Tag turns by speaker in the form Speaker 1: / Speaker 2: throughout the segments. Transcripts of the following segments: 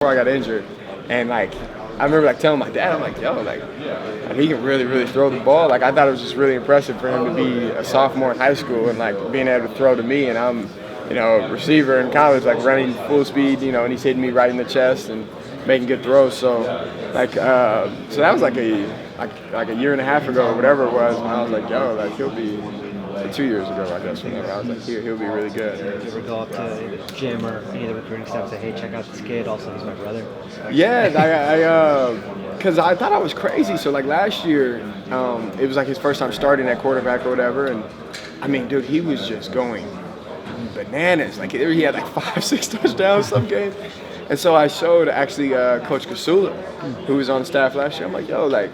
Speaker 1: before I got injured, and like I remember like telling my dad, I'm like, yo, like he can really, really throw the ball. Like I thought it was just really impressive for him to be a sophomore in high school and like being able to throw to me, and I'm, a receiver in college, like running full speed, and he's hitting me right in the chest and making good throws. So so that was like a year and a half ago or whatever it was, and I was like, yo, like he'll be. 2 years ago, I guess, whenever I was like, he'll be really good.
Speaker 2: Did you ever go up to Jim or any of the recruiting staff and say, hey, check out this kid, also he's my brother?
Speaker 1: Yeah, because I thought I was crazy. So like last year, it was like his first time starting at quarterback or whatever, and I mean, dude, he was just going bananas. Like he had like 5-6 touchdowns some games. And so I showed actually Coach Kasula, who was on staff last year. I'm like, yo, like,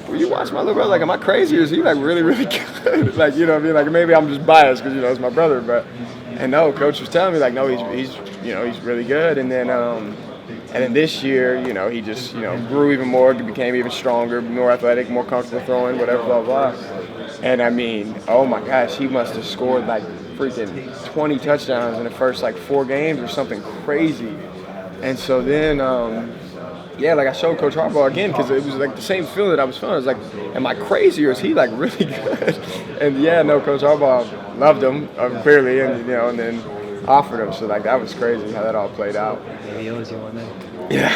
Speaker 1: will you watch my little brother? Like, am I crazy or is he like really, really good? Like, what I mean? Like maybe I'm just biased because it's my brother, and no, Coach was telling me like, no, he's really good. And then this year, he just grew even more, became even stronger, more athletic, more comfortable throwing, whatever, blah blah. And I mean, oh my gosh, he must have scored like freaking 20 touchdowns in the first like 4 games or something crazy. And so then. Like I showed Coach Harbaugh again because it was like the same feeling that I was feeling. I was like, am I crazy or is he like really good? And Coach Harbaugh loved him clearly, and and then offered him. So like that was crazy how that all played out.
Speaker 2: Maybe he owes you one day.
Speaker 1: Yeah.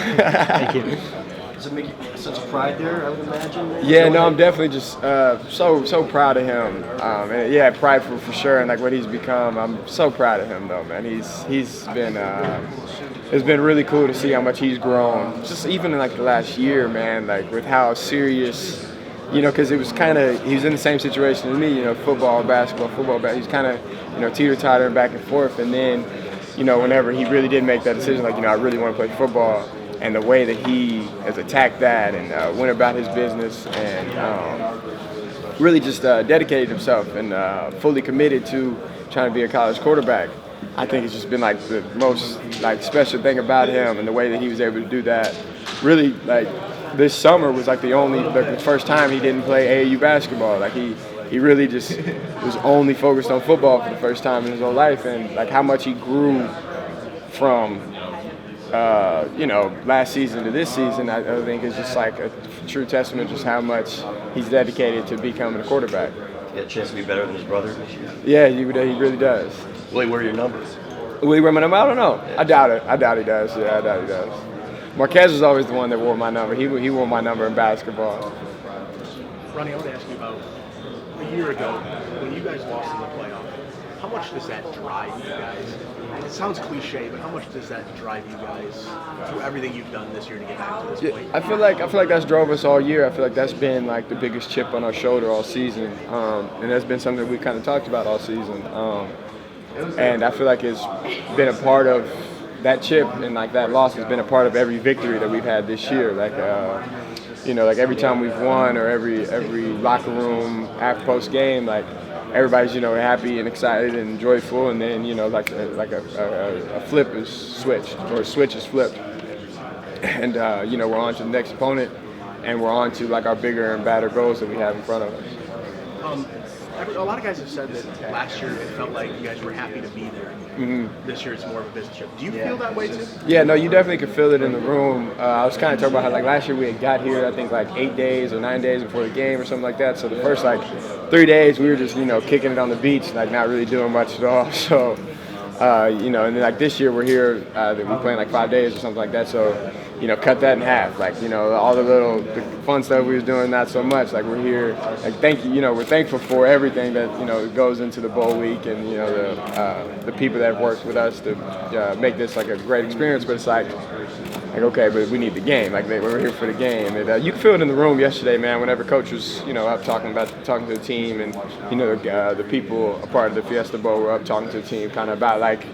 Speaker 2: Thank you.
Speaker 3: Does it make you a sense of pride there, I would imagine?
Speaker 1: Yeah, no, I'm definitely just so proud of him. And pride for sure, and like what he's become. I'm so proud of him though, man. He's been. It's been really cool to see how much he's grown. Just even in like the last year, man, like with how serious, because it was he was in the same situation as me, football, basketball, he's kind of, teeter-tottering back and forth. And then, whenever he really did make that decision, like, I really want to play football, and the way that he has attacked that and went about his business and really just dedicated himself and fully committed to trying to be a college quarterback. I think it's just been like the most like special thing about him, and the way that he was able to do that. Really, like this summer was like the first time he didn't play AAU basketball. Like he really just was only focused on football for the first time in his whole life, and like how much he grew from last season to this season. I think is just like a true testament to just how much he's dedicated to becoming a quarterback.
Speaker 3: He had a chance to be better than his brother this year?
Speaker 1: Yeah, he really does.
Speaker 3: Will he wear your numbers?
Speaker 1: Will he wear my number? I don't know. I doubt it. I doubt he does. Yeah, I doubt he does. Marquez was always the one that wore my number. He wore my number in basketball.
Speaker 4: Ronnie, I want to ask you about a year ago when you guys lost in the playoff. How much does that drive you guys? It sounds cliche, but how much does that drive you guys through everything you've done this year to get back to this point?
Speaker 1: I feel like that's drove us all year. I feel like that's been like the biggest chip on our shoulder all season, and that's been something we kind of talked about all season. And I feel like it's been a part of that chip, and like that loss has been a part of every victory that we've had this year. Like like every time we've won, or every locker room after post game, like everybody's happy and excited and joyful, and then like a flip is switched, or a switch is flipped, and we're on to the next opponent, and we're on to like our bigger and badder goals that we have in front of us.
Speaker 4: A lot of guys have said that last year it felt like you guys were happy to be there. Mm-hmm. This year it's more of a business trip. Do you feel that way too?
Speaker 1: Yeah, no, you definitely could feel it in the room. I was kind of talking about how like last year we had got here, I think like 8 days or 9 days before the game or something like that. So the first like 3 days we were just kicking it on the beach, like not really doing much at all. So and then like this year we're here, we're playing like 5 days or something like that. So cut that in half. Like all the fun stuff we was doing, not so much. Like we're here. Like we're thankful for everything that goes into the bowl week, and the people that have worked with us to make this like a great experience. But it's like okay, but we need the game. Like we're here for the game. And you can feel it in the room yesterday, man. Whenever Coach was up talking to the team, and the people a part of the Fiesta Bowl were up talking to the team, kind of about like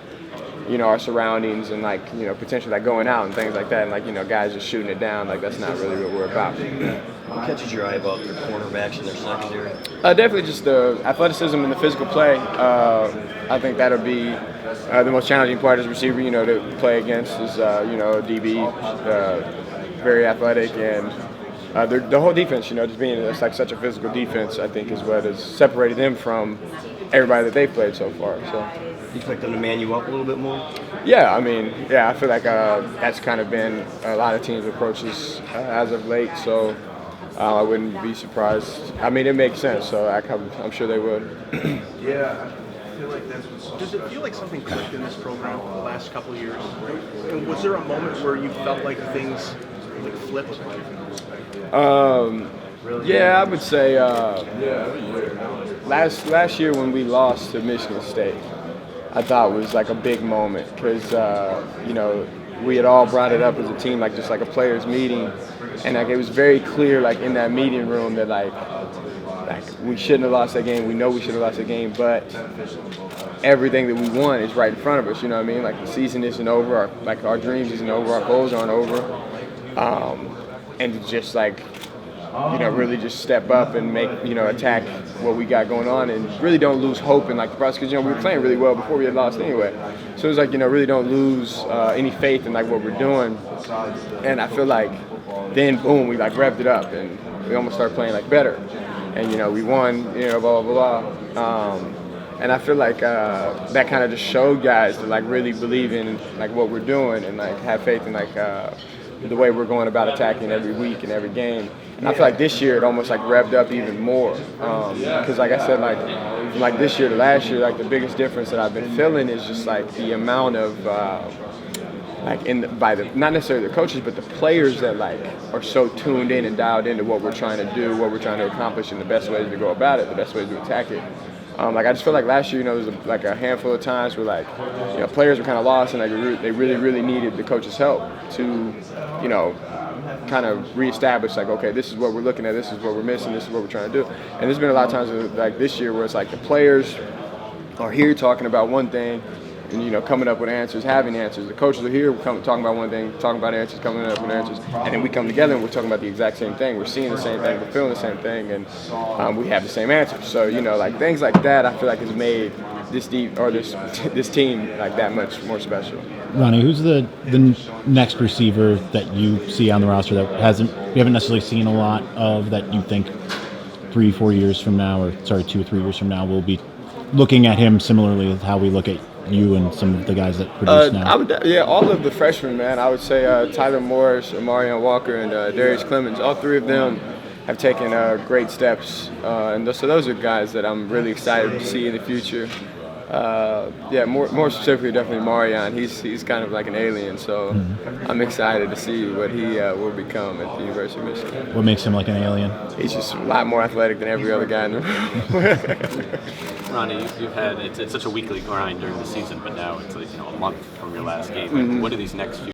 Speaker 1: our surroundings and like potentially like going out and things like that, and like guys just shooting it down. Like that's not really what we're about.
Speaker 3: What catches your eye about their cornerbacks and their secondary?
Speaker 1: Definitely just the athleticism and the physical play. I think that'll be the most challenging part as a receiver, to play against is DB, very athletic, and the whole defense, just being it's like such a physical defense, I think is what has separated them from everybody that they've played so far. So.
Speaker 3: You expect them to man you up a little bit more?
Speaker 1: Yeah, I mean, I feel like that's kind of been a lot of teams' approaches as of late, so I wouldn't be surprised. I mean, it makes sense, so I'm sure they would.
Speaker 4: Yeah. Does it feel like something clicked in this program the last couple of years? And was there a moment where you felt like things like flipped?
Speaker 1: Yeah, I would say last year when we lost to Michigan State, I thought was like a big moment because we had all brought it up as a team, like just like a players meeting, and like it was very clear, like in that meeting room, that like we shouldn't have lost that game. We know we should have lost that game, but everything that we want is right in front of us. You know what I mean? Like the season isn't over. Our dreams isn't over. Our goals aren't over. And to just like really just step up and make attack what we got going on, and really don't lose hope in like the process. Because we were playing really well before we had lost anyway. So it's like really don't lose any faith in like what we're doing. And I feel like then boom, we like revved it up and we almost started playing like better. And we won, blah blah blah. And I feel like that kind of just showed guys to like really believe in like what we're doing and like have faith in like the way we're going about attacking every week and every game. And I feel like this year it almost like revved up even more. Because like I said, from like this year to last year, like the biggest difference that I've been feeling is just like the amount of not necessarily the coaches, but the players that like are so tuned in and dialed into what we're trying to do, what we're trying to accomplish, and the best ways to go about it, the best ways to attack it. I just feel like last year, there was like a handful of times where like, players were kind of lost and like they really, really needed the coach's help to, kind of reestablish like, okay, this is what we're looking at, this is what we're missing, this is what we're trying to do. And there's been a lot of times like this year where it's like the players are here talking about one thing and coming up with answers, having answers. The coaches are here, talking about one thing, talking about answers, coming up with answers, and then we come together and we're talking about the exact same thing. We're seeing the same thing, we're feeling the same thing, and we have the same answers. So like things like that, I feel like has made this team like that much more special.
Speaker 5: Ronnie, who's the next receiver that you see on the roster that we haven't necessarily seen a lot of, that you think 2 or 3 years from now we'll be looking at him similarly as how we look at you and some of the guys that produce now?
Speaker 1: All of the freshmen, man. I would say Tyler Morris, Amarion Walker, and Darius Clemens. All three of them have taken great steps, and so those are guys that I'm really excited to see in the future. More specifically, definitely Marion. He's kind of like an alien, so I'm excited to see what he will become at the University of Michigan.
Speaker 5: What makes him like an alien?
Speaker 1: He's just a lot more athletic than every other guy in the room.
Speaker 6: Ronnie, you've had it's such a weekly grind during the season, but now it's like a month from your last game. What do these next few